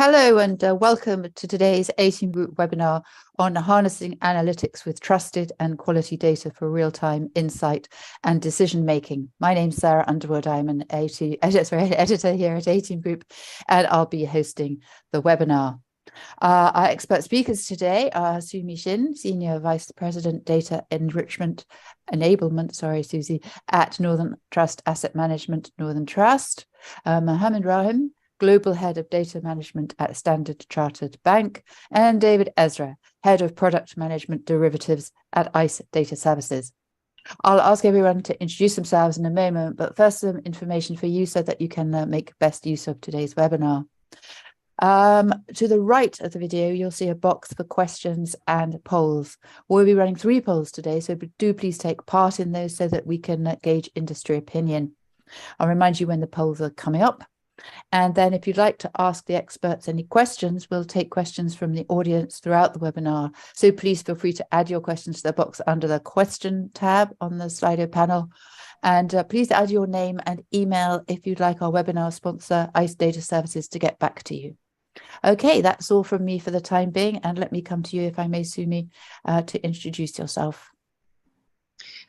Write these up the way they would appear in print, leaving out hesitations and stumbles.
Hello and welcome to today's 18 Group webinar on harnessing analytics with trusted and quality data for real-time insight and decision-making. My name's Sarah Underwood. I'm an editor here at 18 Group, and I'll be hosting the webinar. Our expert speakers today are Su-Mi Shin, Senior Vice President, Data Enablement, Susie, at Northern Trust Asset Management, Northern Trust, Mohammed Rahim, Global Head of Data Management at Standard Chartered Bank, and David Ezra, Head of Product Management Derivatives at ICE Data Services. I'll ask everyone to introduce themselves in a moment, but first some information for you so that you can make best use of today's webinar. To the right of the video, you'll see a box for questions and polls. We'll be running 3 polls today, so do please take part in those so that we can gauge industry opinion. I'll remind you when the polls are coming up. And then if you'd like to ask the experts any questions, we'll take questions from the audience throughout the webinar. So please feel free to add your questions to the box under the question tab on the Slido panel. And please add your name and email if you'd like our webinar sponsor, ICE Data Services, to get back to you. Okay, that's all from me for the time being. And let me come to you, if I may, Su-Mi, to introduce yourself.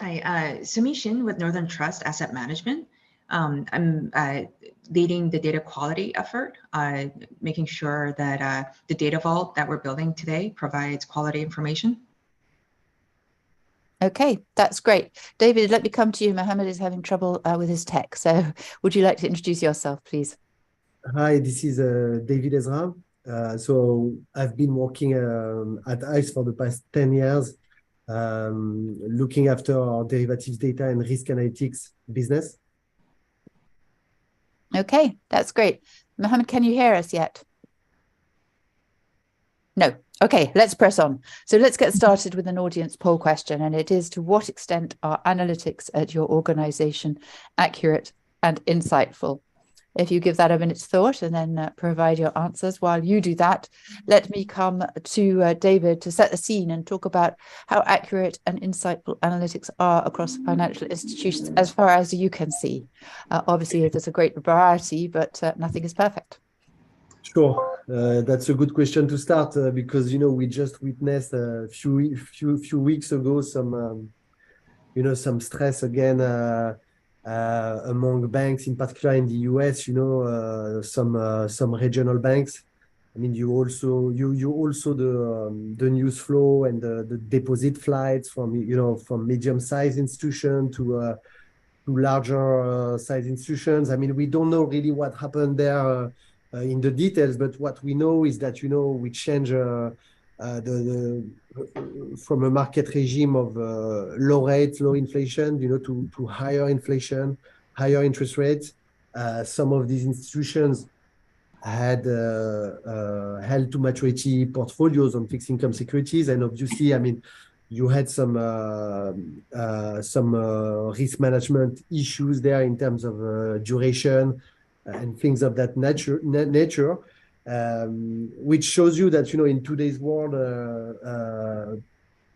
Hi, Su-Mi Shin with Northern Trust Asset Management. I'm leading the data quality effort, making sure that the data vault that we're building today provides quality information. Okay, that's great. David, let me come to you. Mohammed is having trouble with his tech. So would you like to introduce yourself, please? Hi, this is David Ezra. So I've been working at ICE for the past 10 years, looking after our derivatives data and risk analytics business. Okay, that's great. Mohammed, can you hear us yet? No. Okay, let's press on. So let's get started with an audience poll question, and it is: to what extent are analytics at your organization accurate and insightful? If you give that a minute's thought and then provide your answers. While you do that, let me come to David to set the scene and talk about how accurate and insightful analytics are across financial institutions as far as you can see. Obviously, there's a great variety, but nothing is perfect. Sure, that's a good question to start because we just witnessed a few weeks ago some some stress again among banks, in particular in the US. Some regional banks. I mean, you also the news flow and the deposit flights from from medium-sized institution to larger size institutions. I mean, we don't know really what happened there in the details, but what we know is that we change from a market regime of low rates, low inflation, to higher inflation, higher interest rates. Some of these institutions had held to maturity portfolios on fixed income securities, and obviously, I mean, you had some risk management issues there in terms of duration and things of that nature, which shows you that in today's world,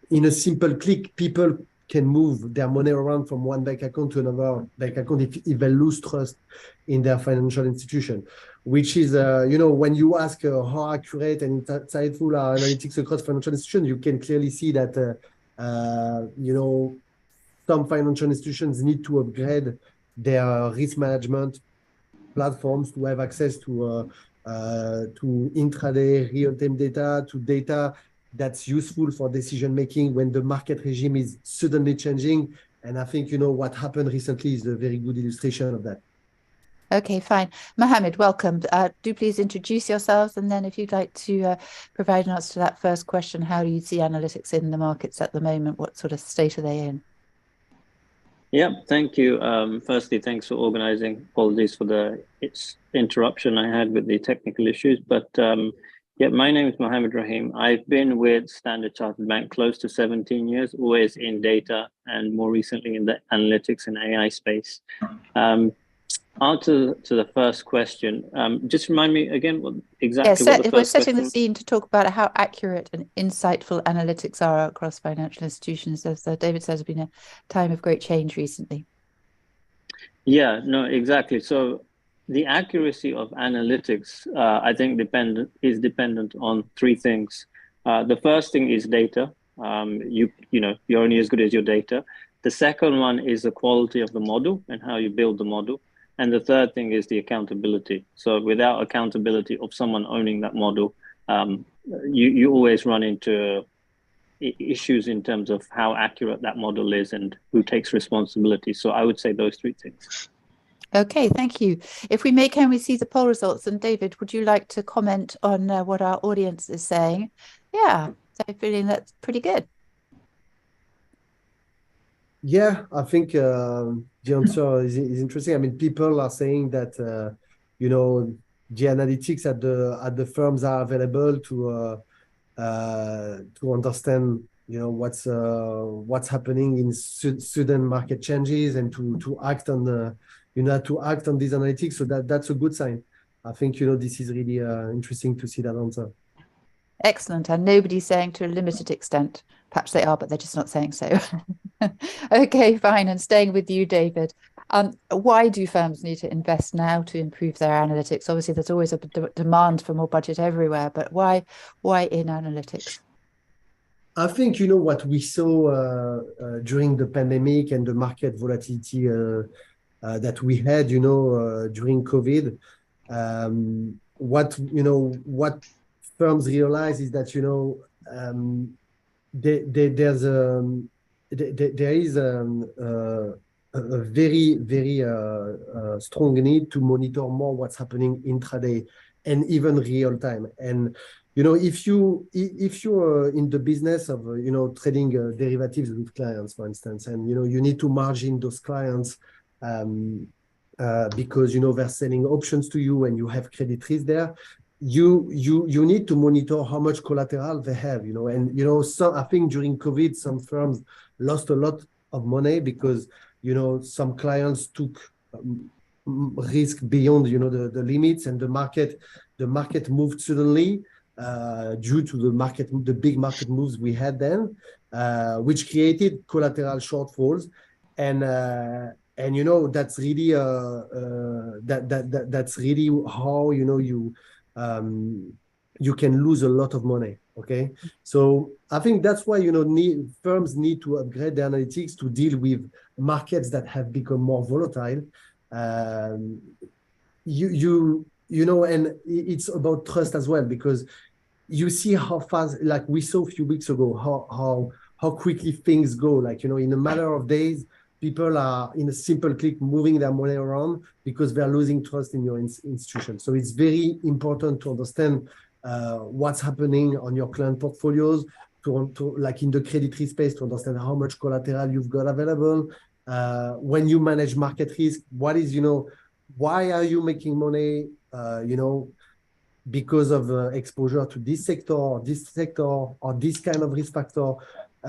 in a simple click, people can move their money around from one bank account to another bank account if they lose trust in their financial institution. Which is, when you ask how accurate and insightful are analytics across financial institutions, you can clearly see that, some financial institutions need to upgrade their risk management platforms to have access to intraday real-time data, to data that's useful for decision making when the market regime is suddenly changing. And I think what happened recently is a very good illustration of that. Okay, fine. Mohammed, welcome. Do please introduce yourselves, and then if you'd like to provide an answer to that first question, how do you see analytics in the markets at the moment? What sort of state are they in? Yeah, thank you. Firstly, thanks for organizing. Apologies for the interruption I had with the technical issues. But yeah, my name is Mohammed Rahim. I've been with Standard Chartered Bank close to 17 years, always in data and more recently in the analytics and AI space. Answer to the first question. Just remind me again what exactly what the first we're setting question the scene to talk about how accurate and insightful analytics are across financial institutions. As David says, it's been a time of great change recently. Yeah, no, exactly. So the accuracy of analytics, I think is dependent on three things. The first thing is data. You're only as good as your data. The second one is the quality of the model and how you build the model. And the third thing is the accountability. So without accountability of someone owning that model, you always run into issues in terms of how accurate that model is and who takes responsibility. So I would say those three things. Okay, thank you. If we may, can we see the poll results? And David, would you like to comment on what our audience is saying? Yeah, so feeling that's pretty good. Yeah, I think the answer is interesting. I mean, people are saying that the analytics at the firms are available to understand what's happening in sudden market changes and to act on these analytics. So that's a good sign. I think this is really interesting to see that answer. Excellent. And nobody's saying to a limited extent. Perhaps they are, but they're just not saying so. Okay, fine. And staying with you, David, why do firms need to invest now to improve their analytics? Obviously, there's always a demand for more budget everywhere, but why in analytics? I think what we saw during the pandemic and the market volatility that we had during COVID. What firms realize is that there is a very, very strong need to monitor more what's happening intraday and even real time. And if you're in the business of trading derivatives with clients, for instance, and you need to margin those clients because they're selling options to you and you have credit risk there. You need to monitor how much collateral they have, so I think during COVID, some firms lost a lot of money because, some clients took risk beyond, the limits, and the market moved suddenly due to the big market moves we had then, which created collateral shortfalls. And that's really that's really how, you can lose a lot of money. Okay, so I think that's why firms need to upgrade their analytics to deal with markets that have become more volatile. And it's about trust as well, because you see how fast, like we saw a few weeks ago, how quickly things go. Like in a matter of days, people are in a simple click moving their money around because they're losing trust in your institution. So it's very important to understand what's happening on your client portfolios, to like in the credit risk space, to understand how much collateral you've got available. When you manage market risk, what is, why are you making money, because of exposure to this sector, or this kind of risk factor.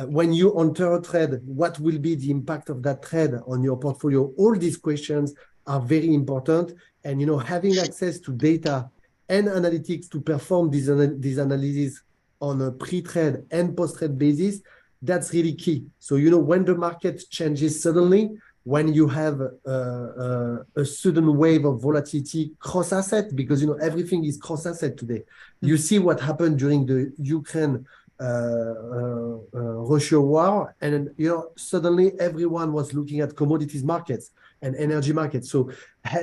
When you enter a trade, what will be the impact of that trade on your portfolio? All these questions are very important. And, having access to data and analytics to perform these analyses on a pre-trade and post-trade basis, that's really key. So, when the market changes suddenly, when you have a sudden wave of volatility cross-asset, because, everything is cross-asset today. You see what happened during the Ukraine Russia war, and suddenly everyone was looking at commodities markets and energy markets. So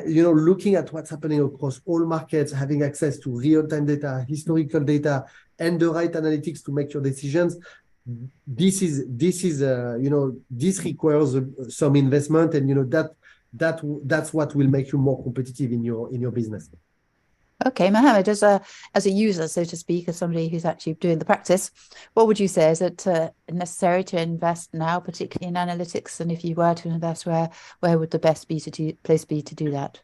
looking at what's happening across all markets, having access to real-time data, historical data, and the right analytics to make your decisions, this requires some investment, and that's what will make you more competitive in your business. Okay, Mohammed, as a user, so to speak, as somebody who's actually doing the practice, what would you say? Is it necessary to invest now, particularly in analytics? And if you were to invest, where would the best place be to do that?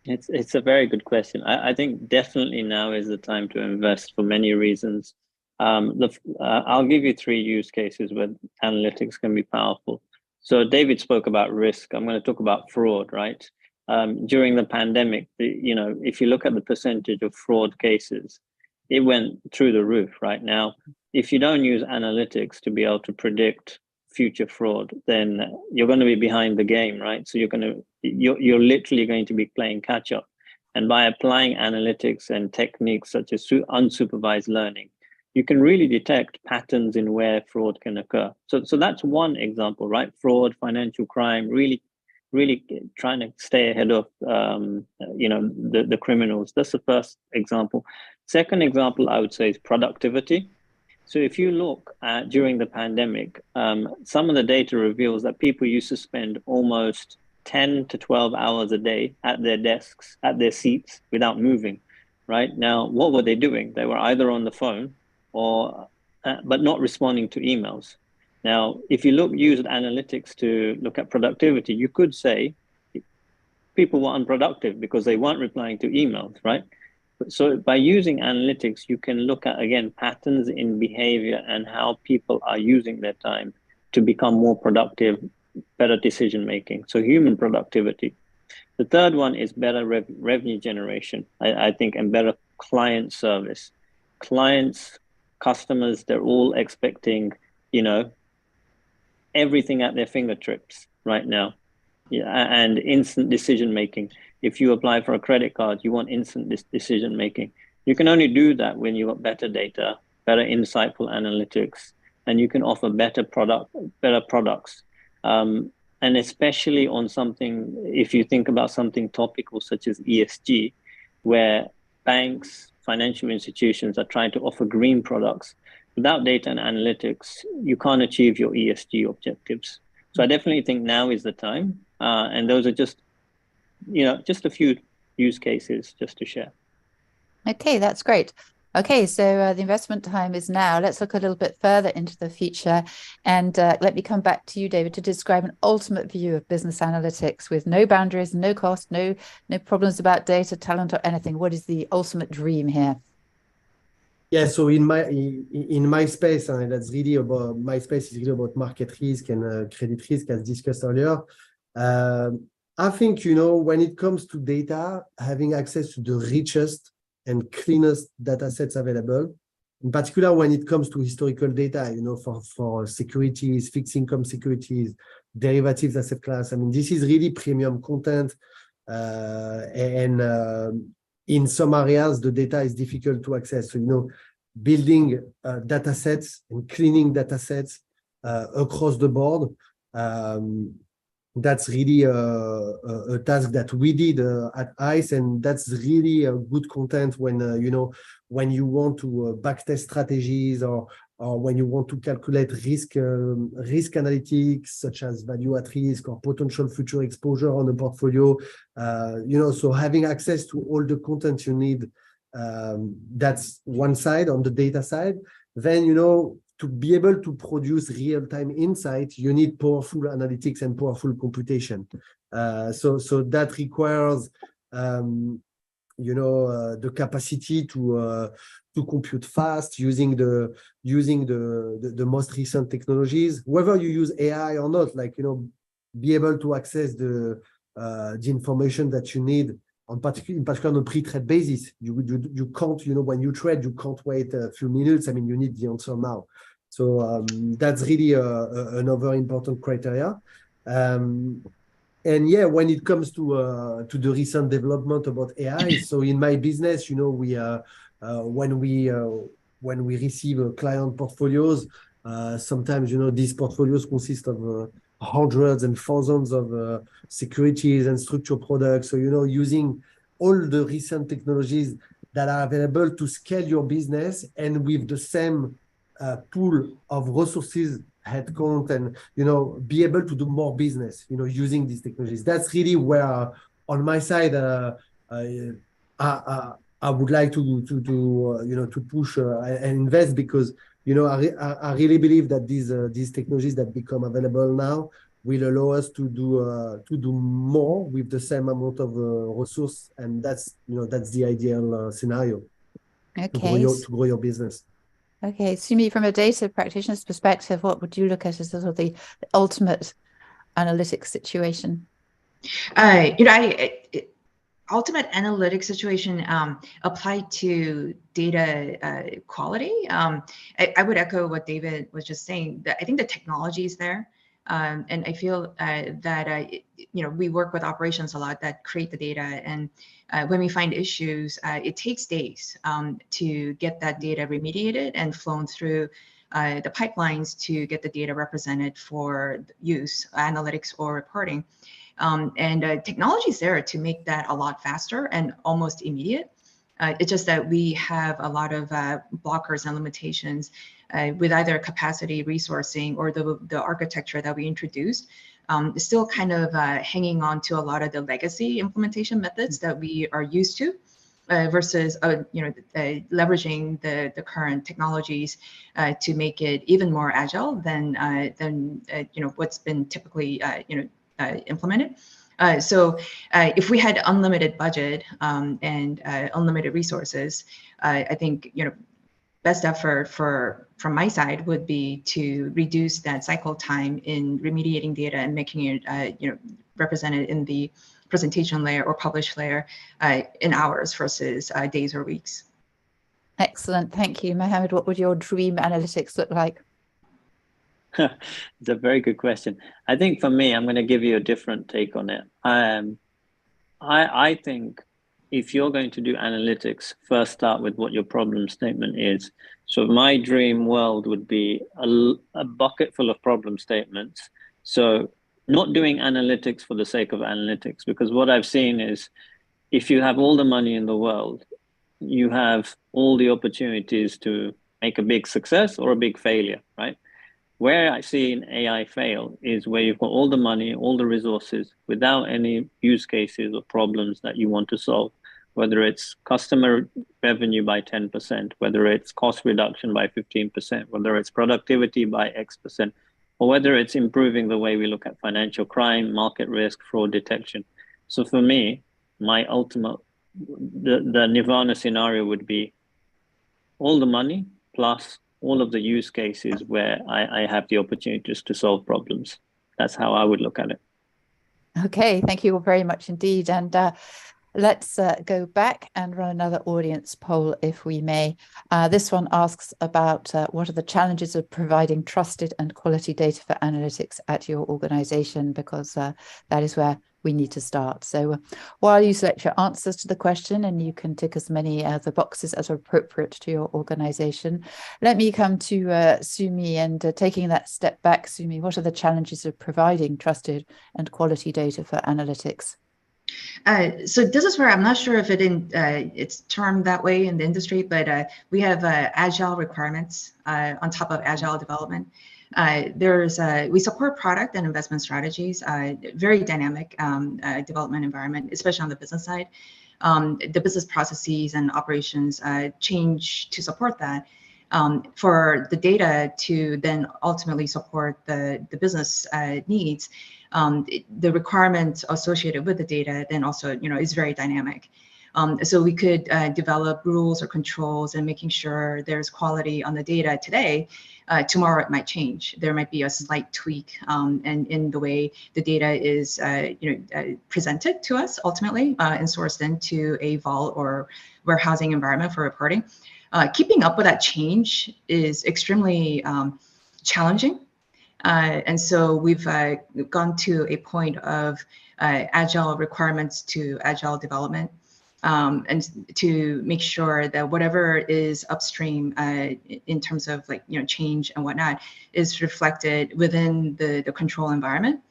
It's a very good question. I think definitely now is the time to invest for many reasons. I'll give you 3 use cases where analytics can be powerful. So David spoke about risk. I'm going to talk about fraud, right? During the pandemic, if you look at the percentage of fraud cases, it went through the roof right now. If you don't use analytics to be able to predict future fraud, then you're going to be behind the game, right? So you're literally going to be playing catch up. And by applying analytics and techniques such as unsupervised learning, you can really detect patterns in where fraud can occur. So that's one example, right? Fraud, financial crime, really trying to stay ahead of the criminals. That's the first example. Second example, I would say, is productivity. So if you look at during the pandemic, some of the data reveals that people used to spend almost 10 to 12 hours a day at their desks, at their seats, without moving. Right now, what were they doing? They were either on the phone or but not responding to emails. Now, if you use analytics to look at productivity, you could say people were unproductive because they weren't replying to emails, right? So by using analytics, you can look at, again, patterns in behavior and how people are using their time to become more productive, better decision making. So human productivity. The third one is better revenue generation, I think, and better client service. Clients, customers, they're all expecting, everything at their fingertips right now. Yeah, and instant decision making. If you apply for a credit card, you want instant decision making. You can only do that when you've got better data, better insightful analytics, and you can offer better products. And especially on something, if you think about something topical such as ESG, where banks, financial institutions are trying to offer green products, without data and analytics, you can't achieve your ESG objectives. So I definitely think now is the time. And those are just a few use cases just to share. Okay, that's great. Okay, so the investment time is now. Let's look a little bit further into the future. And let me come back to you, David, to describe an ultimate view of business analytics with no boundaries, no cost, no problems about data, talent, or anything. What is the ultimate dream here? Yeah, so in my space, and that's really about my space is really about market risk and credit risk, as discussed earlier. I think, when it comes to data, having access to the richest and cleanest data sets available, in particular when it comes to historical data, for securities, fixed income securities, derivatives asset class. I mean, this is really premium content. And in some areas, the data is difficult to access. So, building data sets and cleaning data sets across the board, that's really a task that we did at ICE, and that's really a good content when when you want to backtest strategies or when you want to calculate risk analytics such as value at risk or potential future exposure on a portfolio. So having access to all the content you need, that's one side on the data side. Then to be able to produce real-time insight, you need powerful analytics and powerful computation. So that requires, the capacity to compute fast using the most recent technologies. Whether you use AI or not, be able to access the information that you need in particular on a pre-trade basis. You can't, when you trade, you can't wait a few minutes. I mean, you need the answer now. So that's really another important criteria. And yeah, when it comes to the recent development about AI, so in my business, we when we receive client portfolios, sometimes these portfolios consist of hundreds and thousands of securities and structured products. So using all the recent technologies that are available to scale your business and with the same pool of resources, headcount, and be able to do more business using these technologies. That's really where on my side I would like to push and invest, because I really believe that these technologies that become available now will allow us to do more with the same amount of resource, and that's the ideal scenario. Okay. To grow your business. Okay, Sumi, from a data practitioner's perspective, what would you look at as sort of the ultimate analytics situation? ultimate analytic situation applied to data quality, I would echo what David was just saying. That I think the technology is there, and I feel that we work with operations a lot that create the data, and when we find issues, it takes days to get that data remediated and flown through the pipelines to get the data represented for use, analytics or reporting. Technology is there to make that a lot faster and almost immediate. It's just that we have a lot of blockers and limitations with either capacity, resourcing, or the architecture that we introduced. Still kind of hanging on to a lot of the legacy implementation methods that we are used to. Versus leveraging the current technologies to make it even more agile than what's been typically implemented. So if we had unlimited budget and unlimited resources, I think best effort from my side would be to reduce that cycle time in remediating data and making it represented in the presentation layer or publish layer in hours versus days or weeks. Excellent. Thank you. Mohammed, what would your dream analytics look like? It's a very good question. I think for me, I'm going to give you a different take on it. I think if you're going to do analytics, first start with what your problem statement is. So my dream world would be a bucket full of problem statements. So not doing analytics for the sake of analytics, because what I've seen is if you have all the money in the world, you have all the opportunities to make a big success or a big failure, right? Where I see an AI fail is where you've got all the money, all the resources, without any use cases or problems that you want to solve, whether it's customer revenue by 10%, whether it's cost reduction by 15%, whether it's productivity by X%, or whether it's improving the way we look at financial crime, market risk, fraud detection. So for me, my ultimate, the Nirvana scenario would be all the money plus all of the use cases where I have the opportunities to solve problems. That's how I would look at it. Okay, thank you all very much indeed. And let's go back and run another audience poll, if we may. This one asks about what are the challenges of providing trusted and quality data for analytics at your organization, because that is where we need to start. So while you select your answers to the question, and you can tick as many of the boxes as are appropriate to your organization, let me come to Sumi, and taking that step back, Sumi, what are the challenges of providing trusted and quality data for analytics? So this is where I'm not sure if it's termed that way in the industry, but we have agile requirements on top of agile development. We support product and investment strategies, very dynamic development environment, especially on the business side. The business processes and operations change to support that. For the data to then ultimately support the business needs, the requirements associated with the data then also is very dynamic. So we could develop rules or controls and making sure there's quality on the data today. Tomorrow it might change. There might be a slight tweak and in the way the data is presented to us ultimately and sourced into a vault or warehousing environment for reporting. Keeping up with that change is extremely challenging. And so we've gone to a point of agile requirements to agile development, and to make sure that whatever is upstream in terms of change and whatnot is reflected within the control environment,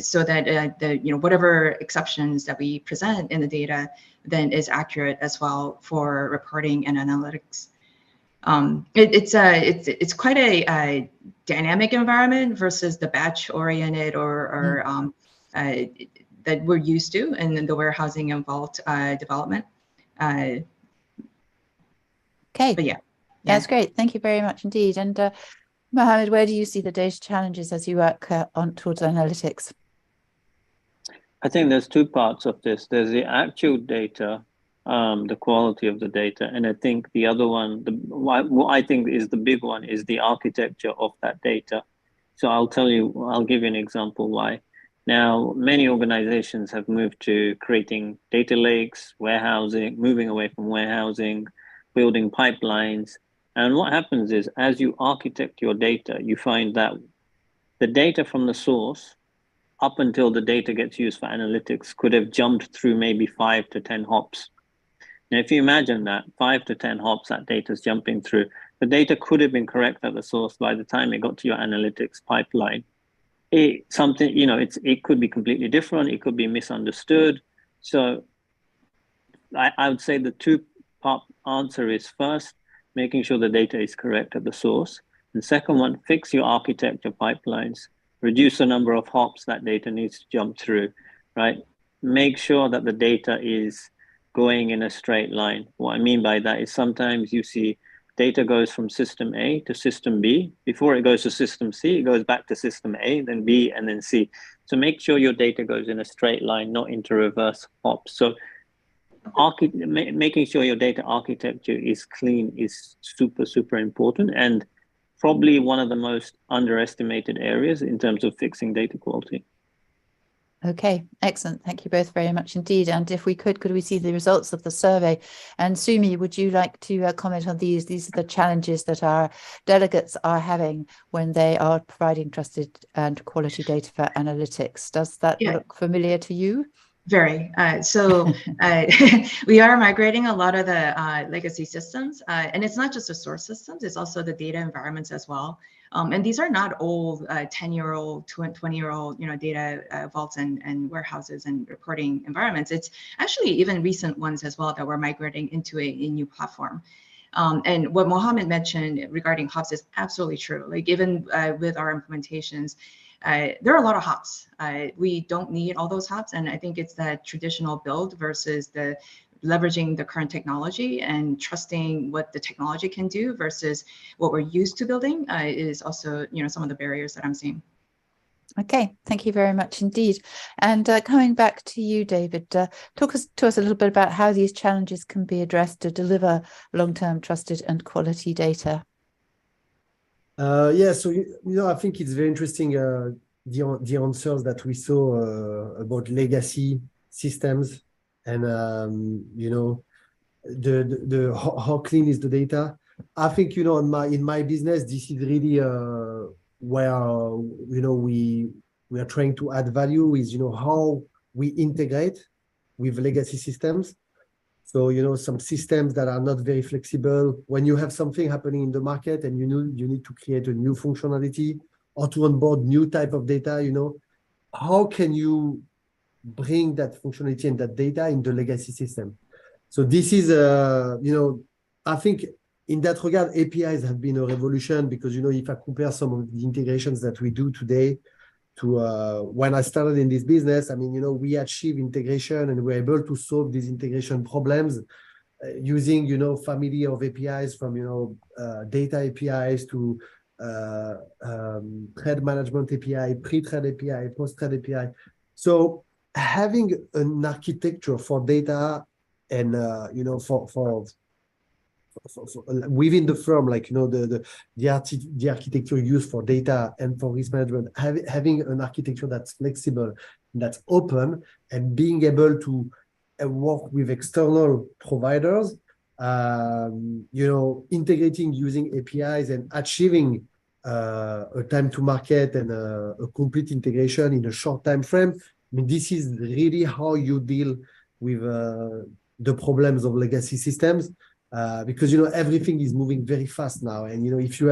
so that whatever exceptions that we present in the data then is accurate as well for reporting and analytics. It's quite a dynamic environment versus the batch oriented or that we're used to in the warehousing and vault development. Okay. But yeah. That's great. Thank you very much indeed. And Mohammed, where do you see the data challenges as you work on towards analytics? I think there's two parts of this. There's the actual data, the quality of the data, and I think the other one, what I think is the big one, is the architecture of that data. So I'll give you an example why. Now, many organizations have moved to creating data lakes, warehousing, moving away from warehousing, building pipelines. And what happens is, as you architect your data, you find that the data from the source up until the data gets used for analytics could have jumped through maybe 5 to 10 hops. Now, if you imagine that 5 to 10 hops that data is jumping through, the data could have been correct at the source by the time it got to your analytics pipeline. It could be completely different. It could be misunderstood. So I would say the two-part answer is first, making sure the data is correct at the source. And second one, fix your architecture pipelines. Reduce the number of hops that data needs to jump through, right? Make sure that the data is going in a straight line. What I mean by that is sometimes you see data goes from system A to system B. Before it goes to system C, it goes back to system A, then B, and then C. So make sure your data goes in a straight line, not into reverse hops. So making sure your data architecture is clean is super, super important, and probably one of the most underestimated areas in terms of fixing data quality. Okay, excellent. Thank you both very much indeed. And if we could we see the results of the survey? And Sumi, would you like to comment on these? These are the challenges that our delegates are having when they are providing trusted and quality data for analytics. Does that look familiar to you? Very. We are migrating a lot of the legacy systems, and it's not just the source systems, it's also the data environments as well. And these are not old 10-year-old, 20-year-old, data vaults and warehouses and reporting environments. It's actually even recent ones as well that we're migrating into a new platform. And what Mohammed mentioned regarding hops is absolutely true. Like even with our implementations, there are a lot of hops. We don't need all those hops, and I think it's that traditional build versus the leveraging the current technology and trusting what the technology can do versus what we're used to building is also, some of the barriers that I'm seeing. Okay, thank you very much indeed. And coming back to you, David, talk to us a little bit about how these challenges can be addressed to deliver long-term trusted and quality data. So I think it's very interesting the answers that we saw about legacy systems and the how clean is the data. I think in my business this is really where we are trying to add value is how we integrate with legacy systems. So, some systems that are not very flexible. When you have something happening in the market and you need to create a new functionality or to onboard new type of data, how can you bring that functionality and that data in the legacy system? So this is, I think in that regard, APIs have been a revolution because, if I compare some of the integrations that we do today to when I started in this business, I mean, we achieve integration and we're able to solve these integration problems using, family of APIs from, data APIs to trade management API, pre-trade API, post-trade API. So having an architecture for data and, for within the firm, like the architecture used for data and for risk management, having an architecture that's flexible, that's open, and being able to work with external providers, integrating using APIs and achieving a time to market and a complete integration in a short time frame. I mean, this is really how you deal with the problems of legacy systems. Because everything is moving very fast now, and if you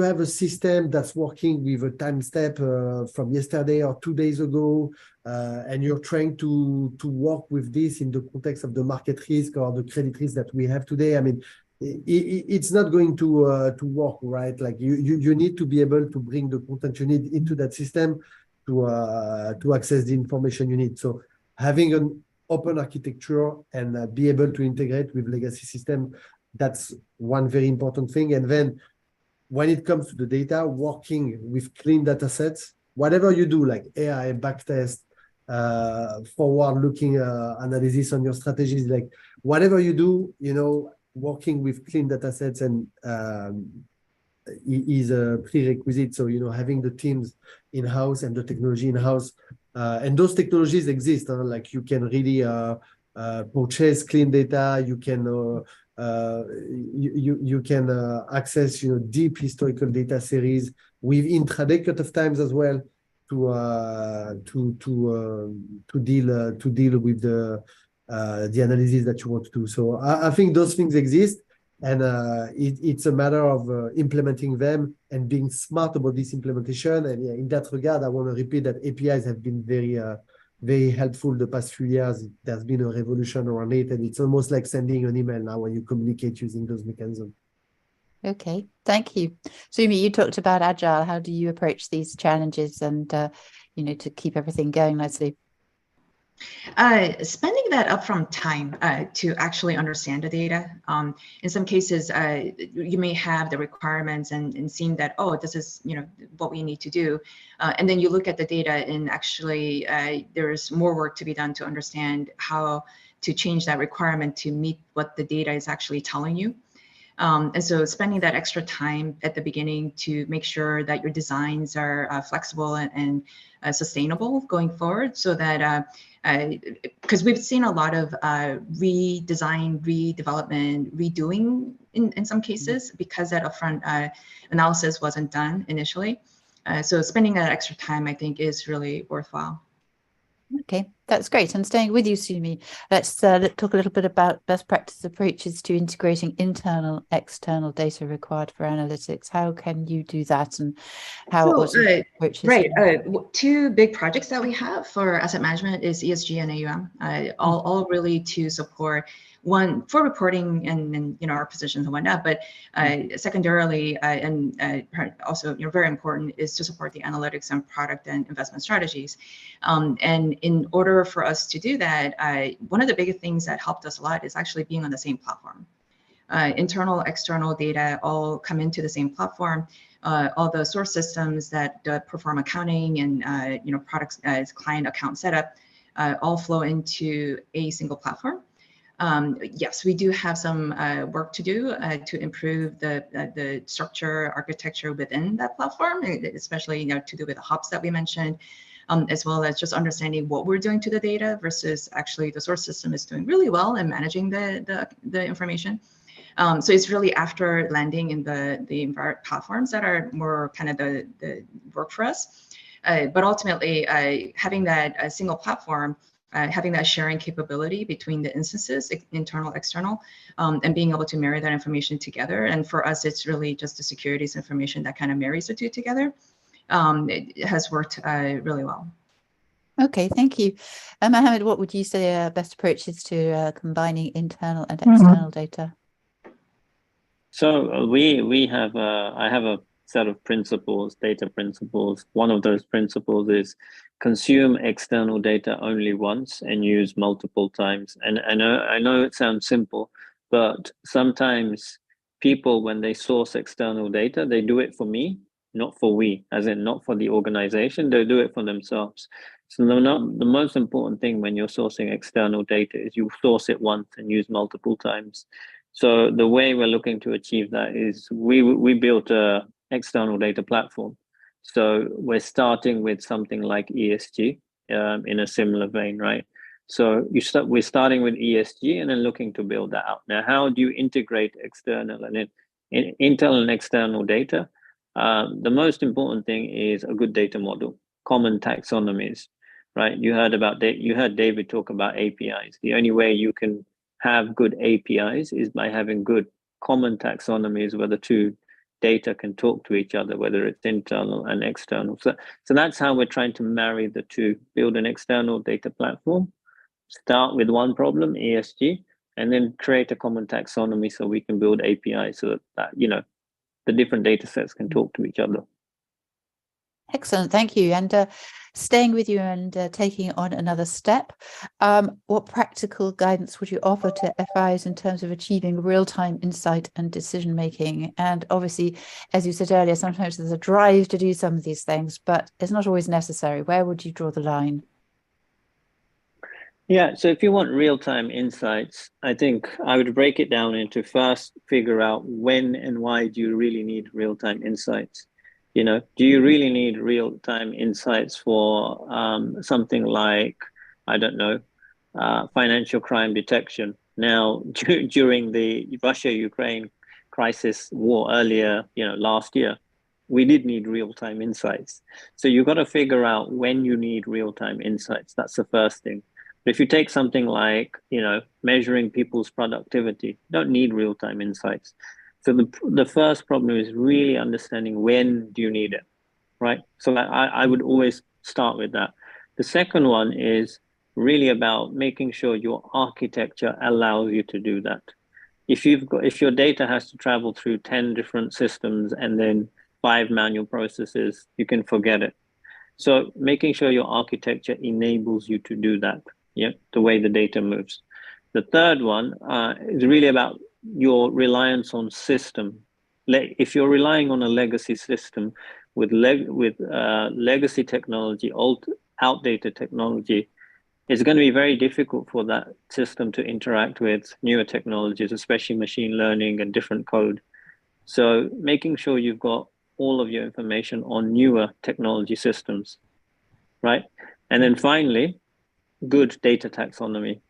have a system that's working with a time step from yesterday or 2 days ago, and you're trying to work with this in the context of the market risk or the credit risk that we have today, I mean, it's not going to work, right? Like you need to be able to bring the content you need into that system to access the information you need. So having an open architecture and be able to integrate with legacy system, that's one very important thing. And then when it comes to the data, working with clean data sets, whatever you do, like AI, backtest, forward-looking analysis on your strategies, like whatever you do, working with clean data sets and is a prerequisite. So, having the teams in-house and the technology in-house, and those technologies exist. Like you can really purchase clean data. You can you can access deep historical data series with intraday cutoff times as well to deal with the analysis that you want to do. So I think those things exist. And it's a matter of implementing them and being smart about this implementation. And in that regard, I want to repeat that APIs have been very helpful the past few years. There's been a revolution around it, and it's almost like sending an email now when you communicate using those mechanisms. Okay, thank you. Sumi, you talked about Agile. How do you approach these challenges and, to keep everything going nicely? Spending that upfront time to actually understand the data. In some cases, you may have the requirements and seeing that, oh, this is what we need to do, and then you look at the data and actually there's more work to be done to understand how to change that requirement to meet what the data is actually telling you. And so spending that extra time at the beginning to make sure that your designs are flexible and sustainable going forward, so that because we've seen a lot of redesign, redevelopment, redoing in some cases because that upfront analysis wasn't done initially. So spending that extra time, I think, is really worthwhile. Okay, that's great. And staying with you, Sumi, let's talk a little bit about best practice approaches to integrating internal, external data required for analytics. How can you do that, and how? Approaches? Right. Two big projects that we have for asset management is ESG and AUM, all really to support one for reporting and our positions and whatnot, but secondarily and also very important is to support the analytics and product and investment strategies. And in order for us to do that, one of the biggest things that helped us a lot is actually being on the same platform. Internal, external data all come into the same platform. All the source systems that perform accounting and products as client account setup all flow into a single platform. Yes, we do have some work to do to improve the structure, architecture within that platform, especially to do with the hubs that we mentioned, as well as just understanding what we're doing to the data versus actually the source system is doing really well in managing the information. So it's really after landing in the platforms that are more kind of the work for us. But ultimately, having that single platform, having that sharing capability between the instances, internal, external, and being able to marry that information together. And for us, it's really just the securities information that kind of marries the two together. It has worked really well. Okay, thank you. Mohammed, what would you say are best approaches to combining internal and external data? So we have I have a set of principles, data principles. One of those principles is consume external data only once and use multiple times. And I know it sounds simple, but sometimes people, when they source external data, they do it for me, not for we, as in not for the organization, they do it for themselves. So the most important thing when you're sourcing external data is you source it once and use multiple times. So the way we're looking to achieve that is we built a external data platform. So we're starting with something like ESG in a similar vein, right? So we're starting with ESG and then looking to build that out. Now, how do you integrate external and internal and external data? The most important thing is a good data model, common taxonomies, right? You heard David talk about APIs. The only way you can have good APIs is by having good common taxonomies where the two data can talk to each other, whether it's internal and external. So that's how we're trying to marry the two, build an external data platform, start with one problem, ESG, and then create a common taxonomy so we can build APIs so that the different data sets can talk to each other. Excellent, thank you. And staying with you and taking on another step, what practical guidance would you offer to FIs in terms of achieving real-time insight and decision-making? And obviously, as you said earlier, sometimes there's a drive to do some of these things, but it's not always necessary. Where would you draw the line? Yeah, so if you want real-time insights, I think I would break it down into first figure out when and why do you really need real-time insights? You know, do you really need real-time insights for something like, I don't know, financial crime detection? Now, during the Russia-Ukraine crisis war earlier, last year, we did need real-time insights. So you've got to figure out when you need real-time insights. That's the first thing. But if you take something like, measuring people's productivity, you don't need real-time insights. So the first problem is really understanding when do you need it, right? So I would always start with that. The second one is really about making sure your architecture allows you to do that. If your data has to travel through 10 different systems and then 5 manual processes, you can forget it. So making sure your architecture enables you to do that, the way the data moves. The third one is really about your reliance on system. If you're relying on a legacy system with legacy technology, outdated technology, it's going to be very difficult for that system to interact with newer technologies, especially machine learning and different code. So making sure you've got all of your information on newer technology systems, right? And then finally, good data taxonomy.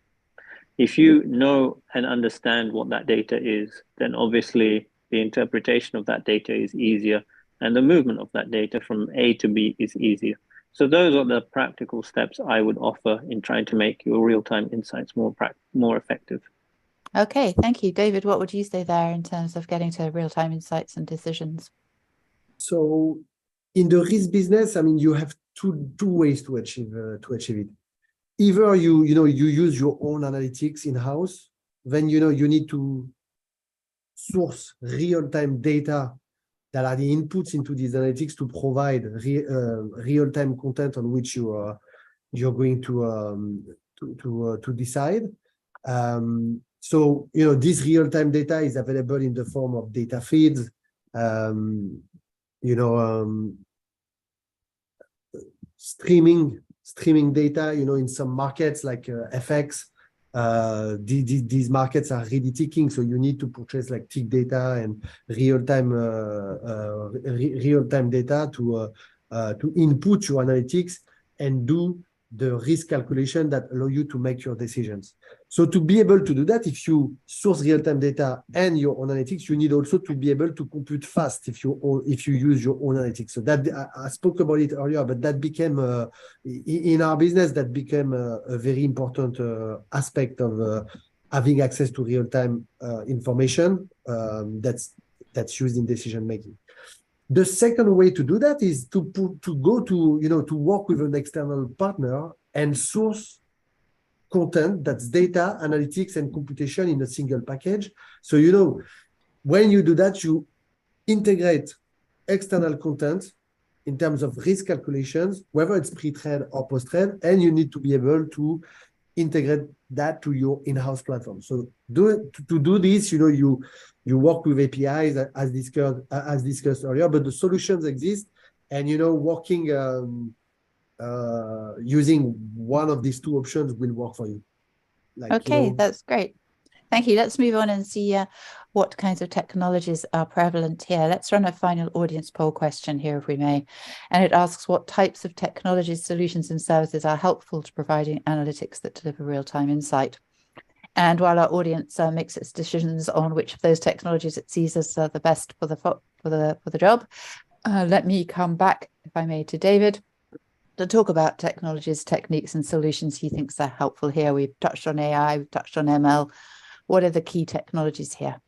If you know and understand what that data is, then obviously the interpretation of that data is easier and the movement of that data from A to B is easier. So those are the practical steps I would offer in trying to make your real-time insights more effective. Okay, thank you. David, what would you say there in terms of getting to real-time insights and decisions? So in the risk business, I mean, you have two ways to achieve it. Either you use your own analytics in-house, then you need to source real-time data that are the inputs into these analytics to provide real-time content on which you're going to decide. So this real-time data is available in the form of data feeds, streaming data, in some markets like FX. These markets are really ticking, so you need to purchase like tick data and real-time data to input your analytics and do the risk calculation that allow you to make your decisions. So to be able to do that, if you source real-time data and your own analytics, you need also to be able to compute fast if you use your own analytics. So that I spoke about it earlier, but that became in our business, that became a very important aspect of having access to real-time information that's used in decision making. The second way to do that is to work with an external partner and source content that's data, analytics, and computation in a single package. So, when you do that, you integrate external content in terms of risk calculations, whether it's pre-trade or post-trade, and you need to be able to integrate that to your in-house platform. So to do this, you work with APIs as discussed earlier, but the solutions exist, and working using one of these two options will work for you. That's great. Thank you. Let's move on and see what kinds of technologies are prevalent here. Let's run a final audience poll question here, if we may. And it asks what types of technologies, solutions, and services are helpful to providing analytics that deliver real-time insight. And while our audience makes its decisions on which of those technologies it sees as the best for the job, let me come back, if I may, to David to talk about technologies, techniques, and solutions he thinks are helpful here. We've touched on AI, we've touched on ML. What are the key technologies here?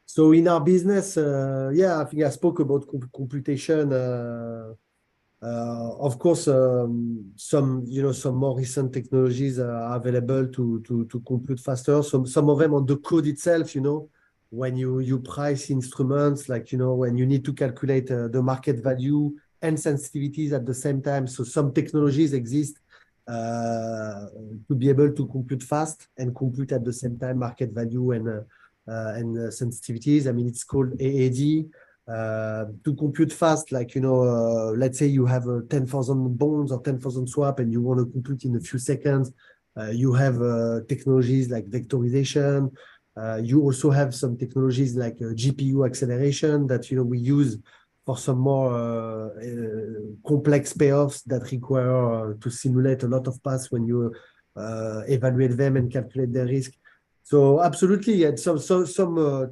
So in our business, I think I spoke about computation. Of course, some more recent technologies are available to compute faster. Some of them on the code itself, when you price instruments, like when you need to calculate the market value and sensitivities at the same time. So some technologies exist to be able to compute fast and compute at the same time market value and sensitivities. I mean, it's called AAD. To compute fast, like, let's say you have 10,000 bonds or 10,000 swap and you want to compute in a few seconds You have technologies like vectorization. You also have some technologies like GPU acceleration that we use for some more complex payoffs that require to simulate a lot of paths when you evaluate them and calculate their risk. So absolutely, yeah, some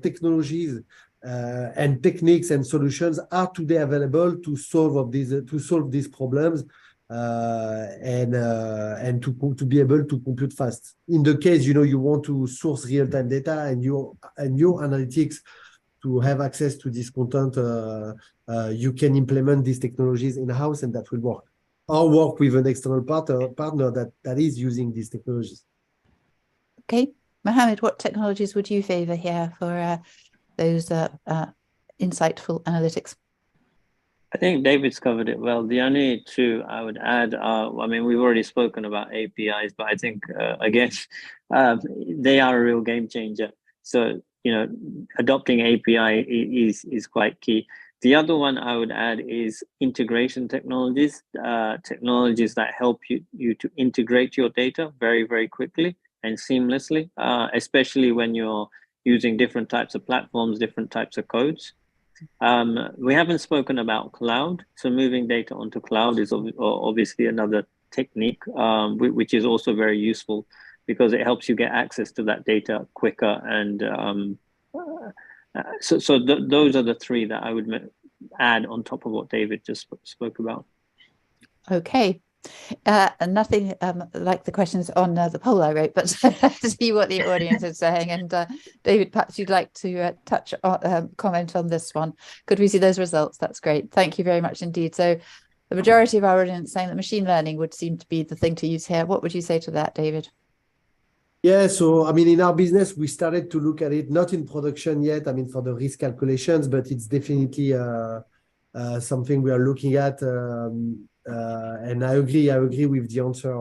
technologies and techniques and solutions are today available to solve these problems and to be able to compute fast. In the case you want to source real-time data and your analytics to have access to this content, you can implement these technologies in-house, and that will work. Or work with an external partner that is using these technologies. Okay, Mohammed, what technologies would you favor here for those insightful analytics? I think David's covered it well. The only two I would add are, I mean, we've already spoken about APIs, but I think, again, they are a real game changer. So, adopting API is quite key. The other one I would add is integration technologies, technologies that help you to integrate your data very, very quickly and seamlessly, especially when you're using different types of platforms, different types of codes. We haven't spoken about cloud. So moving data onto cloud is obviously another technique, which is also very useful because it helps you get access to that data quicker. And those are the three that I would add on top of what David just spoke about. Okay. And nothing like the questions on the poll I wrote, but to see what the audience is saying. And David, perhaps you'd like to touch on, comment on this one. Could we see those results? That's great. Thank you very much indeed. So the majority of our audience saying that machine learning would seem to be the thing to use here. What would you say to that, David? Yeah, so I mean, in our business, we started to look at it, not in production yet, I mean, for the risk calculations, but it's definitely something we are looking at. And I agree with the answer.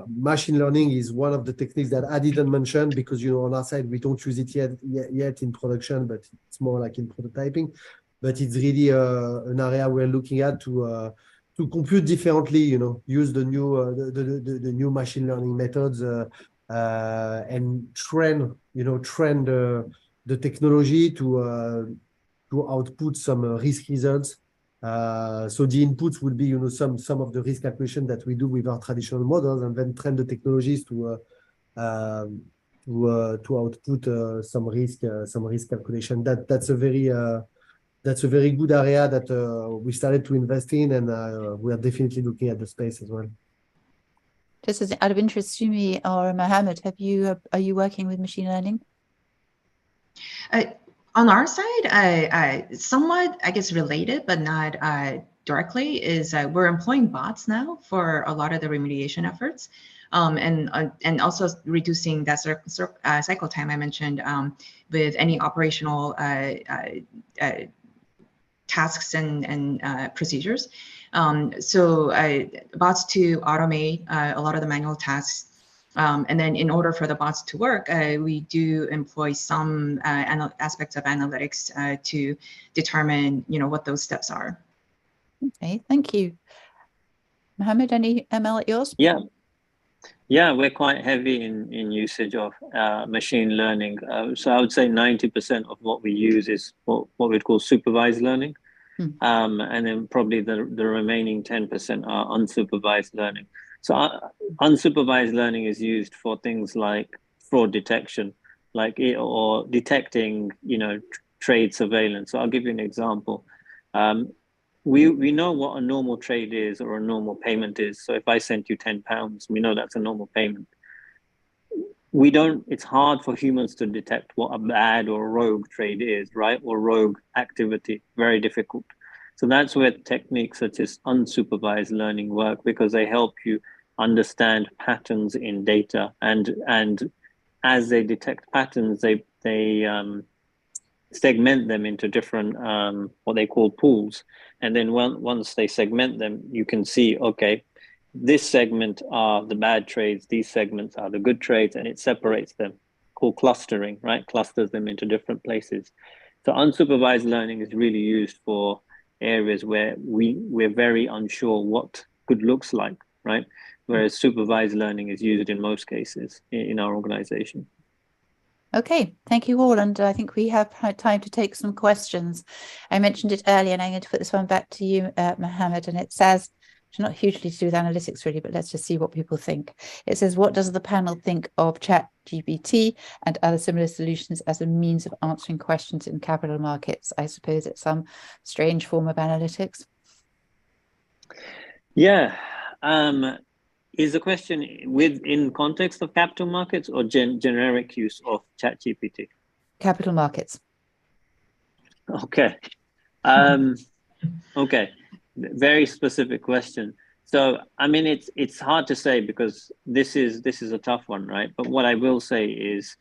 Machine learning is one of the techniques that I didn't mention because, on our side, we don't use it yet in production, but it's more like in prototyping. But it's really an area we're looking at to compute differently, use the new machine learning methods and train the technology to output some risk results. So the inputs will be, some of the risk calculation that we do with our traditional models, and then train the technologies to output some risk calculation. That's a very good area that we started to invest in, and we are definitely looking at the space as well. Just as out of interest, Sumi or Mohammed, are you working with machine learning? On our side, somewhat, I guess, related, but not directly, is we're employing bots now for a lot of the remediation efforts, and also reducing that cycle time I mentioned with any operational tasks and procedures. So bots to automate a lot of the manual tasks. And then in order for the bots to work, we do employ some aspects of analytics to determine, what those steps are. Okay, thank you. Mohammed, any ML at yours? Yeah, we're quite heavy in usage of machine learning. So I would say 90% of what we use is what we'd call supervised learning. And then probably the remaining 10% are unsupervised learning. So unsupervised learning is used for things like fraud detection, or detecting, trade surveillance. So I'll give you an example. We know what a normal trade is or a normal payment is. So if I sent you £10, we know that's a normal payment. It's hard for humans to detect what a bad or rogue trade is, right? Or rogue activity, very difficult. So that's where techniques such as unsupervised learning work, because they help you understand patterns in data, and as they detect patterns, they segment them into different what they call pools, and then once they segment them, you can see, okay, this segment are the bad trades, these segments are the good trades, and it separates them, called clustering, right? Clusters them into different places. So unsupervised learning is really used for areas where we're very unsure what good looks like, right? whereas supervised learning is used in most cases in our organization. Okay, thank you all. And I think we have had time to take some questions. I mentioned it earlier, and I'm going to put this one back to you, Mohammed. And it says, it's not hugely to do with analytics really, but let's just see what people think. It says, what does the panel think of ChatGPT and other similar solutions as a means of answering questions in capital markets? I suppose it's some strange form of analytics. Yeah. Is the question in context of capital markets or generic use of ChatGPT? Capital markets. Okay. Okay. Very specific question. So, I mean, it's hard to say because this is a tough one, right? But what I will say is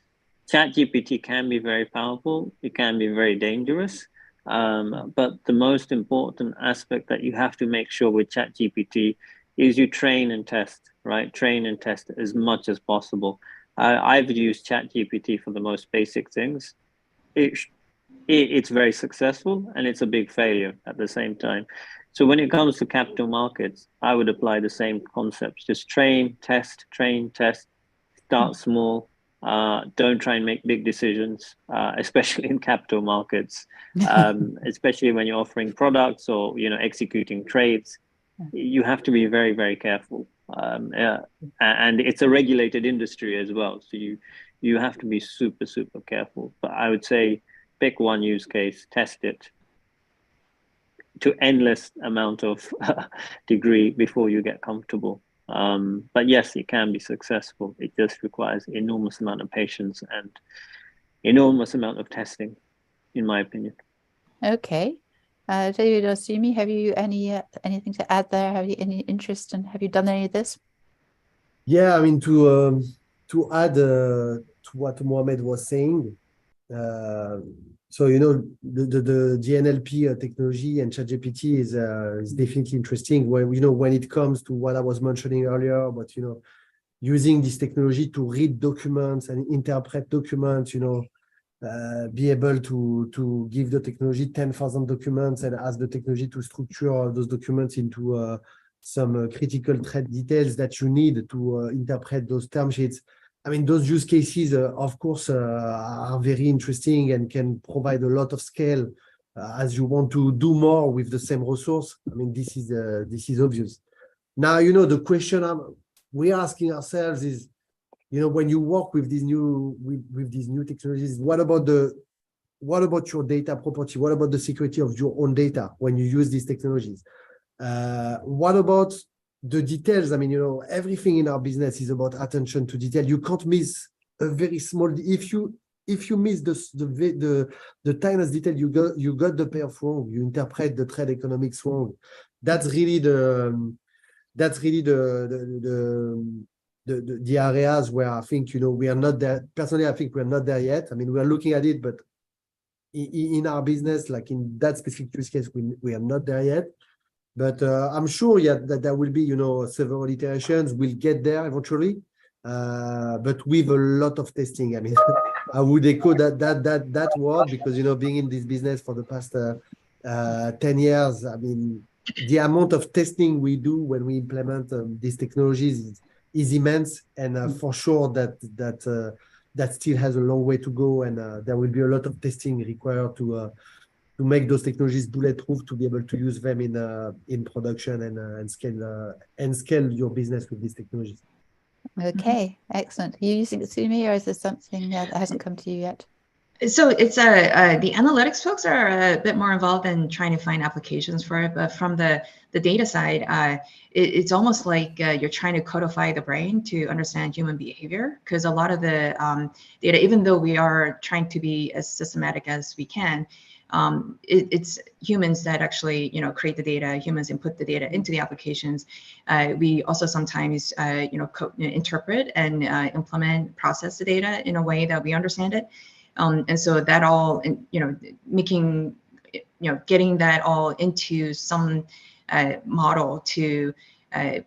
ChatGPT can be very powerful. It can be very dangerous. But the most important aspect that you have to make sure with ChatGPT is you train and test, right? Train and test as much as possible. I've used ChatGPT for the most basic things. It's very successful and it's a big failure at the same time. So when it comes to capital markets, I would apply the same concepts. Just train, test, start small. Don't try and make big decisions, especially in capital markets, especially when you're offering products or, executing trades. You have to be very, very careful. And it's a regulated industry as well. So you have to be super, super careful. But I would say pick one use case, test it to endless amount of degree before you get comfortable. But yes, it can be successful. It just requires enormous amount of patience and enormous amount of testing, in my opinion. Okay. David or Sumi, have you anything to add there? Have you any interest and have you done any of this? Yeah, I mean, to add to what Mohammed was saying, so the NLP technology and ChatGPT is definitely interesting. When it comes to what I was mentioning earlier, but using this technology to read documents and interpret documents, be able to give the technology 10,000 documents and ask the technology to structure those documents into some critical trade details that you need to interpret those term sheets. I mean, those use cases, of course, are very interesting and can provide a lot of scale as you want to do more with the same resource. I mean, this is obvious. Now, the question we're asking ourselves is, when you work with these new technologies, what about your data property? What about the security of your own data when you use these technologies? What about the details? I mean, everything in our business is about attention to detail. You can't miss a very small. If you miss the tiniest detail, you got the payoff wrong. You interpret the trade economics wrong. That's really the areas where I think we are not there. Personally, I think we are not there yet. I mean, we are looking at it, but in our business, like in that specific use case, we are not there yet. But I'm sure, that there will be, several iterations. We'll get there eventually, but with a lot of testing. I mean, I would echo that word because being in this business for the past 10 years, I mean, the amount of testing we do when we implement these technologies is immense, and for sure that still has a long way to go, and there will be a lot of testing required to make those technologies bulletproof, to be able to use them in production and scale your business with these technologies. Okay, excellent. Are you using it, Sumi, or is there something that hasn't come to you yet? So it's the analytics folks are a bit more involved in trying to find applications for it, but from the data side, it's almost like you're trying to codify the brain to understand human behavior, because a lot of the data, even though we are trying to be as systematic as we can, it's humans that actually create the data. Humans input the data into the applications. We also sometimes interpret and implement, process the data in a way that we understand it. And so that all, making, getting that all into some model to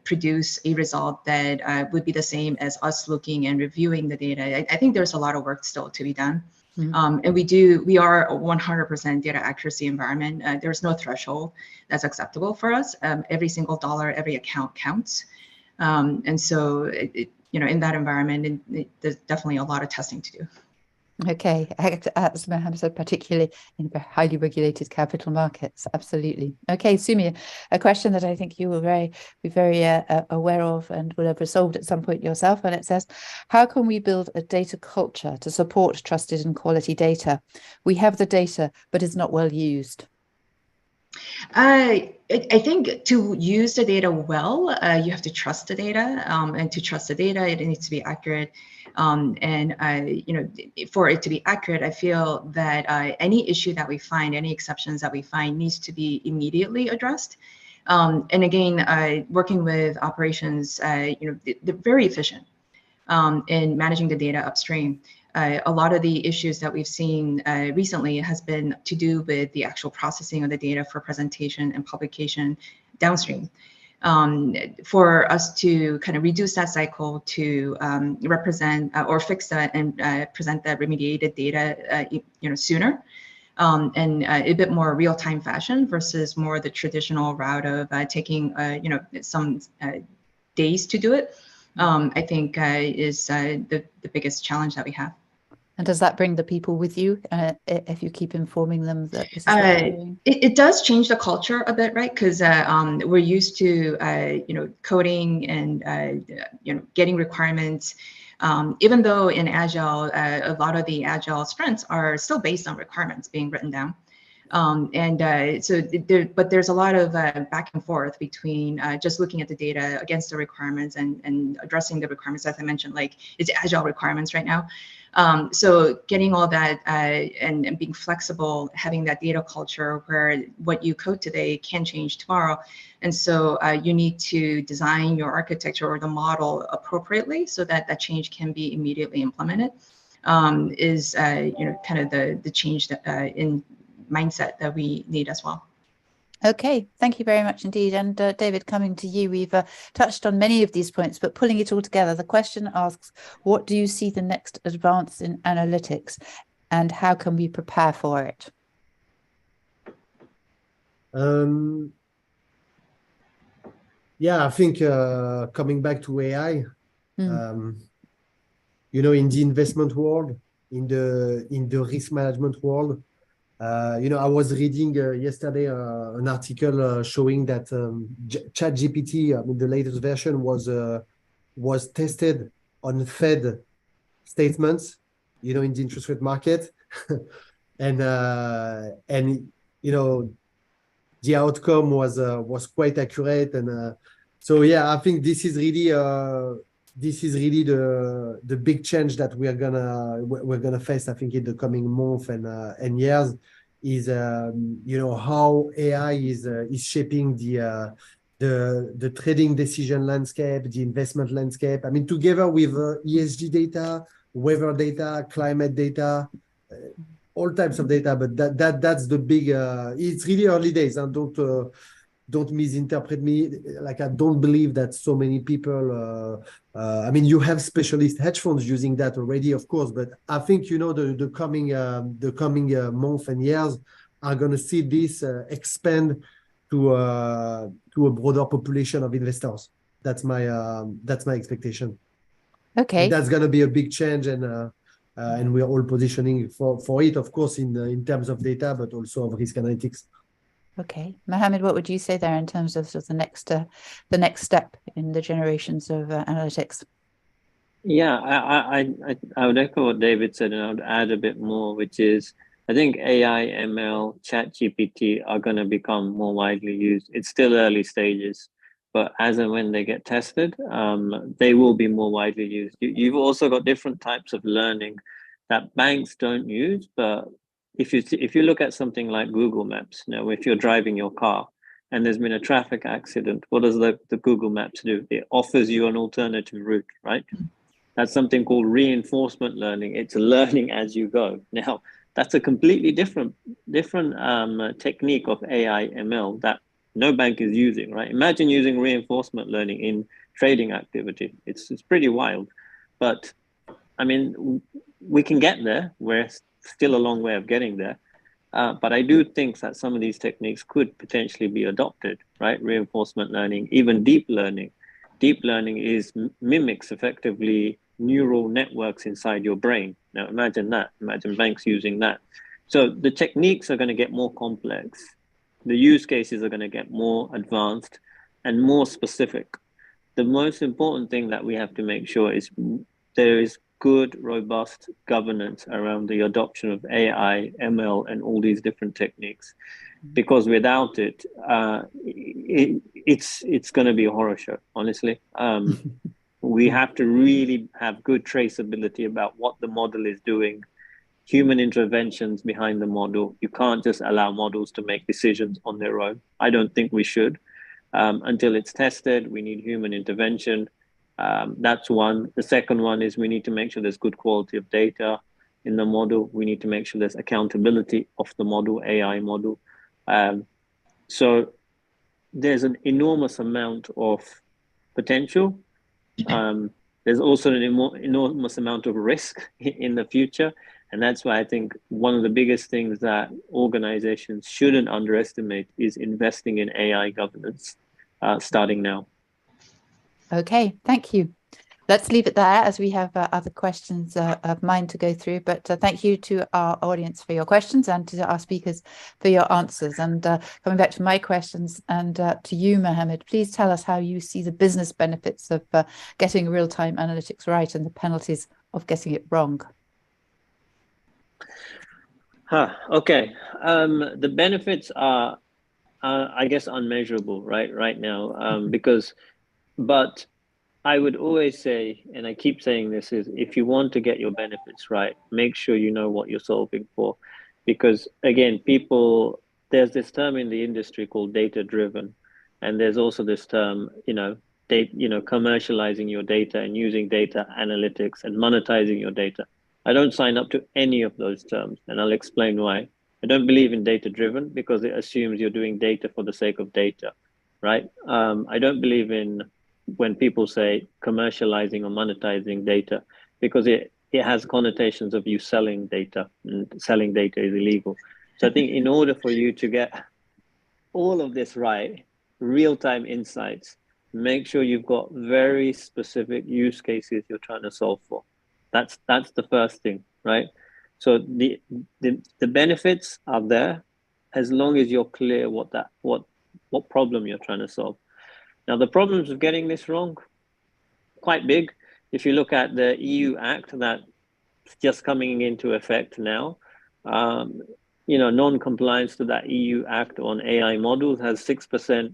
produce a result that would be the same as us looking and reviewing the data. I think there's a lot of work still to be done. Mm-hmm. And we are a 100% data accuracy environment. There's no threshold that's acceptable for us. Every single dollar, every account counts. And so, in that environment, there's definitely a lot of testing to do. Okay, as Mohammed said, particularly in highly regulated capital markets, absolutely. Okay, Sumi, a question that I think you will be very aware of and will have resolved at some point yourself, and it says, how can we build a data culture to support trusted and quality data? We have the data, but it's not well used. I think to use the data well, you have to trust the data, and to trust the data, it needs to be accurate. And for it to be accurate, I feel that any issue that we find, any exceptions that we find, needs to be immediately addressed. And again, working with operations, they're very efficient in managing the data upstream. A lot of the issues that we've seen recently has been to do with the actual processing of the data for presentation and publication downstream. For us to kind of reduce that cycle to represent or fix that and present that remediated data, sooner, and a bit more real-time fashion versus more the traditional route of taking, some days to do it. I think is the biggest challenge that we have. And does that bring the people with you if you keep informing them that this is what you're doing? It does change the culture a bit, right? Because we're used to coding and getting requirements. Even though in Agile, a lot of the Agile sprints are still based on requirements being written down. But there's a lot of back and forth between just looking at the data against the requirements and addressing the requirements, as I mentioned, like it's Agile requirements right now. So getting all that and being flexible, having that data culture where what you code today can change tomorrow. And so you need to design your architecture or the model appropriately so that that change can be immediately implemented, is kind of the change that in mindset that we need as well. Okay, thank you very much indeed. And David, coming to you, we've touched on many of these points, but pulling it all together, the question asks, what do you see the next advance in analytics and how can we prepare for it? Yeah, I think coming back to AI, in the investment world, in the risk management world, I was reading yesterday an article showing that ChatGPT, the latest version, was tested on Fed statements, in the interest rate market, and the outcome was quite accurate, and so yeah, I think this is really the big change that we're gonna face, I think, in the coming months and years, is how AI is shaping the trading decision landscape, the investment landscape. I mean, together with ESG data, weather data, climate data, all types of data. But that's the big. It's really early days, and don't misinterpret me. Like, I don't believe that so many people. I mean, you have specialist hedge funds using that already, of course. But I think the coming months and years are going to see this expand to a broader population of investors. That's my expectation. Okay, and that's going to be a big change, and we're all positioning for it, of course, in terms of data, but also of risk analytics. Okay, Mohammed, what would you say there in terms of the next step in the generations of analytics? Yeah, I would echo what David said, and I would add a bit more, which is I think AI, ML, ChatGPT are going to become more widely used. It's still early stages, but as and when they get tested, they will be more widely used. You've also got different types of learning that banks don't use, but if you look at something like Google Maps, if you're driving your car and there's been a traffic accident, what does the Google Maps do? It offers you an alternative route, right? That's something called reinforcement learning. It's learning as you go. Now, that's a completely different technique of AI ML that no bank is using, right? Imagine using reinforcement learning in trading activity. It's pretty wild, but I mean, we can get there. We're still a long way of getting there. But I do think that some of these techniques could potentially be adopted, right? Reinforcement learning, even deep learning. deep learning mimics effectively neural networks inside your brain. Now imagine that. Imagine banks using that. So the techniques are going to get more complex. The use cases are going to get more advanced and more specific. The most important thing that we have to make sure is there is good, robust governance around the adoption of AI, ML, and all these different techniques. Because without it, it's going to be a horror show, honestly. We have to really have good traceability about what the model is doing, human interventions behind the model. You can't just allow models to make decisions on their own. I don't think we should. Until it's tested, we need human intervention. That's one. The second one is we need to make sure there's good quality of data in the model. We need to make sure there's accountability of the model, AI model. So there's an enormous amount of potential. There's also an enormous amount of risk in the future. And that's why I think one of the biggest things that organizations shouldn't underestimate is investing in AI governance, starting now. Okay, thank you. Let's leave it there as we have other questions of mine to go through. But thank you to our audience for your questions and to our speakers for your answers. And coming back to my questions and to you, Mohammed, please tell us how you see the business benefits of getting real-time analytics right and the penalties of getting it wrong. Okay. The benefits are, I guess, unmeasurable right now, but I would always say, and I keep saying this, is if you want to get your benefits right, make sure you know what you're solving for. Because again, there's this term in the industry called data driven. And there's also this term, commercializing your data and using data analytics and monetizing your data. I don't sign up to any of those terms, and I'll explain why. I don't believe in data driven because it assumes you're doing data for the sake of data, right? I don't believe in when people say commercializing or monetizing data, because it has connotations of you selling data, and selling data is illegal. So I think in order for you to get all of this right, real-time insights, make sure you've got very specific use cases you're trying to solve for. That's the first thing, right? So the benefits are there as long as you're clear what problem you're trying to solve. Now, the problems of getting this wrong, quite big. If you look at the EU Act that's just coming into effect now, non-compliance to that EU Act on AI models has 6%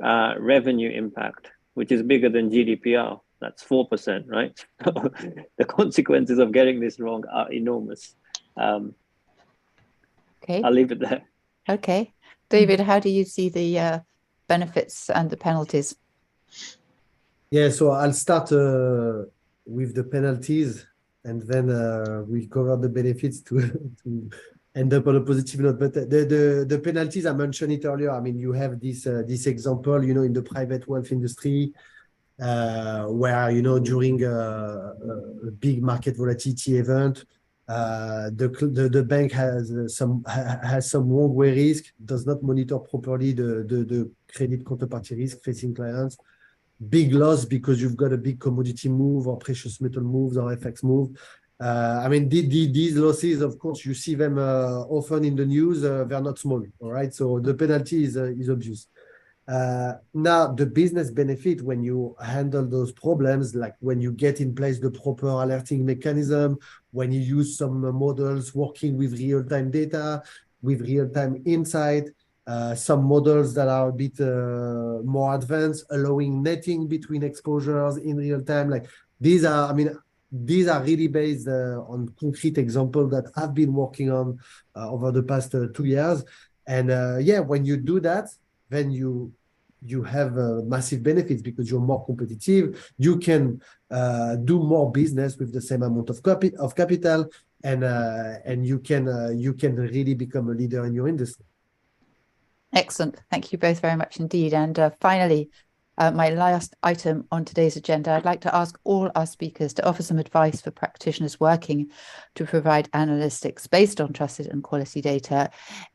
revenue impact, which is bigger than GDPR. That's 4%, right? The consequences of getting this wrong are enormous. Okay. I'll leave it there. Okay. David, how do you see the benefits and the penalties? Yeah, so I'll start with the penalties, and then we'll cover the benefits to end up on a positive note. But the penalties, I mentioned it earlier. I mean, you have this example, in the private wealth industry, where during a big market volatility event, the bank has some wrong way risk, does not monitor properly the credit counterparty risk facing clients. Big loss because you've got a big commodity move or precious metal moves or FX move. I mean, these losses, of course, you see them often in the news. They're not small, all right? So the penalty is obvious. Now, the business benefit when you handle those problems, like when you get in place the proper alerting mechanism, when you use some models working with real-time data, with real-time insight, some models that are a bit more advanced, allowing netting between exposures in real time. Like these are really based on concrete examples that I've been working on over the past 2 years. And when you do that, then you have massive benefits because you're more competitive. You can do more business with the same amount of capital, and you can really become a leader in your industry. Excellent. Thank you both very much indeed. And finally, my last item on today's agenda, I'd like to ask all our speakers to offer some advice for practitioners working to provide analytics based on trusted and quality data,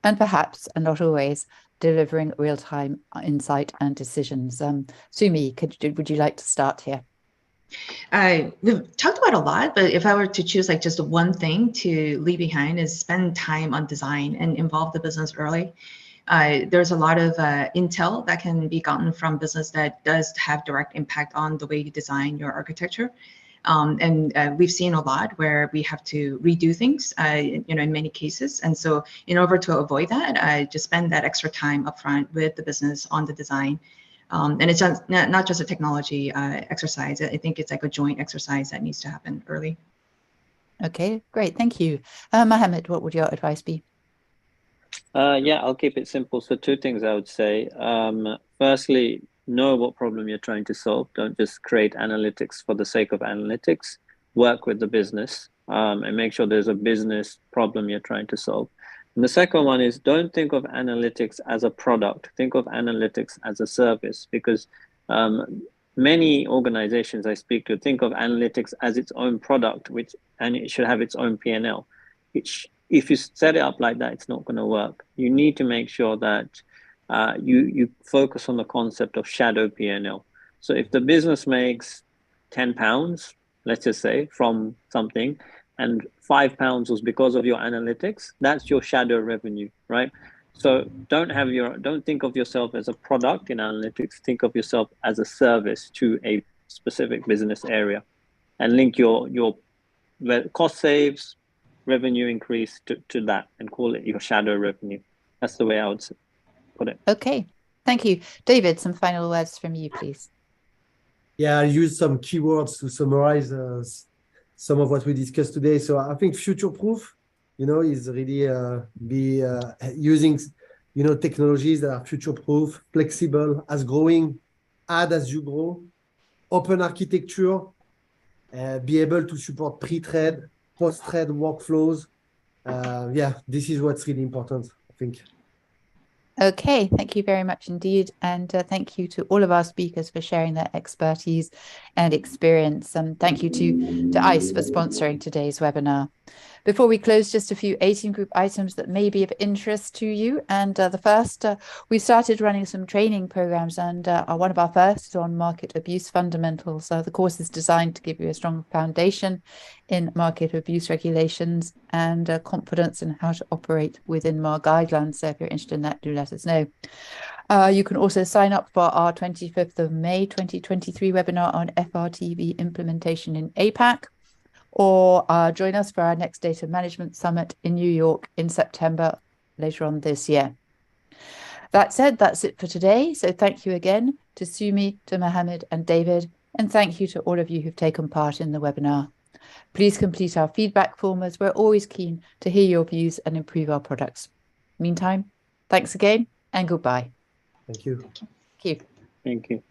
and perhaps, and not always, delivering real-time insight and decisions. Sumi, would you like to start here? We've talked about a lot, but if I were to choose like just one thing to leave behind is spend time on design and involve the business early. There's a lot of intel that can be gotten from business that does have direct impact on the way you design your architecture. And we've seen a lot where we have to redo things, in many cases. And so in order to avoid that, I just spend that extra time upfront with the business on the design. And it's not just a technology exercise. I think it's like a joint exercise that needs to happen early. Okay, great. Thank you. Mohammed, what would your advice be? Yeah, I'll keep it simple. So two things I would say. Firstly, know what problem you're trying to solve. Don't just create analytics for the sake of analytics. Work with the business and make sure there's a business problem you're trying to solve. And the second one is don't think of analytics as a product. Think of analytics as a service, because many organizations I speak to think of analytics as its own product, and it should have its own P&L. If you set it up like that, it's not going to work. You need to make sure that you focus on the concept of shadow P&L. So if the business makes £10, let's just say, from something, and £5 was because of your analytics, that's your shadow revenue, right? So don't think of yourself as a product in analytics. Think of yourself as a service to a specific business area, and link your cost saves, revenue increase to that, and call it your shadow revenue. That's the way I would put it. Okay, thank you. David, some final words from you, please. Yeah, I'll use some keywords to summarize some of what we discussed today. So I think future-proof, is really using, technologies that are future-proof, flexible, as growing, add as you grow, open architecture, be able to support pre-trade, post-trade workflows. This is what's really important, I think. Okay, thank you very much indeed. And thank you to all of our speakers for sharing their expertise and experience. And thank you to ICE for sponsoring today's webinar. Before we close, just a few 18 group items that may be of interest to you. And the first, we started running some training programs, and one of our first is on market abuse fundamentals. The course is designed to give you a strong foundation in market abuse regulations and confidence in how to operate within MAR guidelines. So if you're interested in that, do let us know. You can also sign up for our 25th of May 2023 webinar on FRTB implementation in APAC, or join us for our next Data Management Summit in New York in September later on this year. That said, that's it for today. So thank you again to Sumi, to Mohammed and David, and thank you to all of you who've taken part in the webinar. Please complete our feedback form, as we're always keen to hear your views and improve our products. Meantime, thanks again and goodbye. Thank you. Thank you. Thank you.